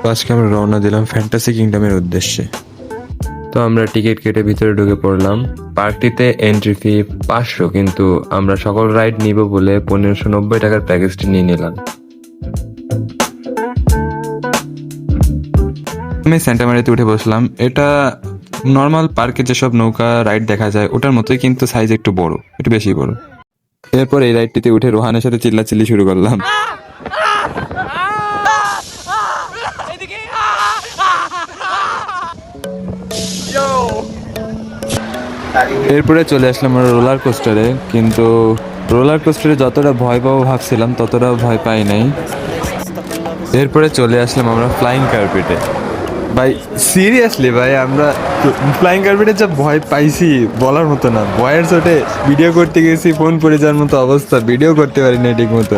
তো আজকে আমরা রওনা দিলাম ফ্যান্টাসি কিংডমের উদ্দেশ্যে। তো আমরা টিকিট কেটে ভিতরে ঢুকে পড়লাম। পার্কটিতে এন্ট্রি ফি 500, কিন্তু আমরা সকল রাইড নিব বলে 1590 টাকার প্যাকেজটি নিয়ে নিলাম। আমি সেন্টা ম্যারিতে উঠে বসলাম। এটা নর্মাল পার্কে যেসব নৌকা রাইড দেখা যায় ওটার মতোই, কিন্তু সাইজ একটু বড়, একটু বেশি বড়। এরপর এই রাইডটিতে উঠে রোহানের সাথে চিল্লাচিল্লি শুরু করলাম। এরপরে চলে আসলাম আমরা রোলার কোস্টারে, কিন্তু রোলার কোস্টারে যতটা ভয় পাবো ভাবছিলাম ততটাও ভয় পাই নাই। এরপরে চলে আসলাম আমরা ফ্লাইং কার্পেটে। ভাই সিরিয়াসলি ভাই, আমরা ফ্লাইং কার্পেটে যা ভয় পাইছি বলার মতো না। ভয়ের চোটে ভিডিও করতে গেছি, ফোন পড়ে যাওয়ার মতো অবস্থা, ভিডিও করতে পারি না ঠিক মতো।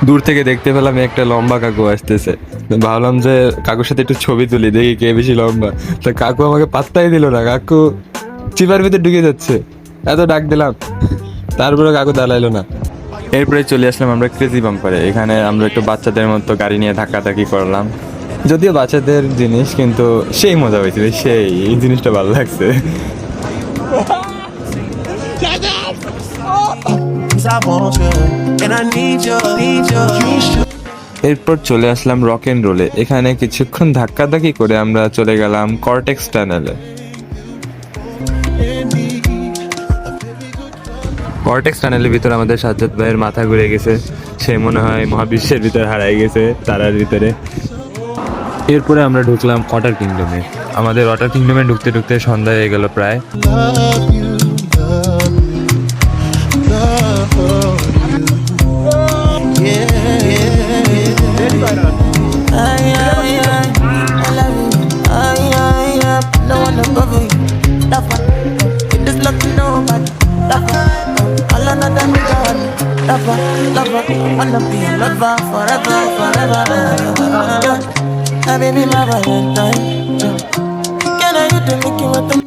দূর থেকে দেখতে পেলাম একটা লম্বা কাকু আসতেছে। ভাবলাম যে কাকুর সাথে একটু ছবি তুলি, দেখি কে বেশি লম্বা। তা কাকু আমাকে পাত্তাই দিল না, কাকু চিপার ভিতরে ঢুকে যাচ্ছে। এত ডাক দিলাম, তারপরে কাকু দাঁড়াইলো না। এরপরে চলে আসলাম আমরা ক্রেজি বাম্পারে। এখানে আমরা একটু বাচ্চাদের মতো গাড়ি নিয়ে ধাক্কাধাক্কি করলাম। যদিও বাচ্চাদের জিনিস, কিন্তু সেই মজা হয়েছিল, সেই এই জিনিসটা ভালো লাগছে। এরপর চলে আসলাম রক এন্ড রোলে। এখানে কিছুক্ষণ ধাক্কাধাক্কি করে আমরা চলে গেলাম কর্টেক্স টানেলে। কর্টেক্স টানেলের ভিতরে আমাদের সাজ্জাদ ভাইয়ের মাথা ঘুরে গেছে, সে মনে হয় মহাবিশ্বের ভিতরে হারাই গেছে, তারার ভিতরে। এরপরে আমরা ঢুকলাম ওয়াটার কিংডমে। আমাদের ওয়াটার কিংডমে ঢুকতে ঢুকতে সন্ধ্যা হয়ে গেল প্রায়। Baby, my Valentine. Can I you to make you what the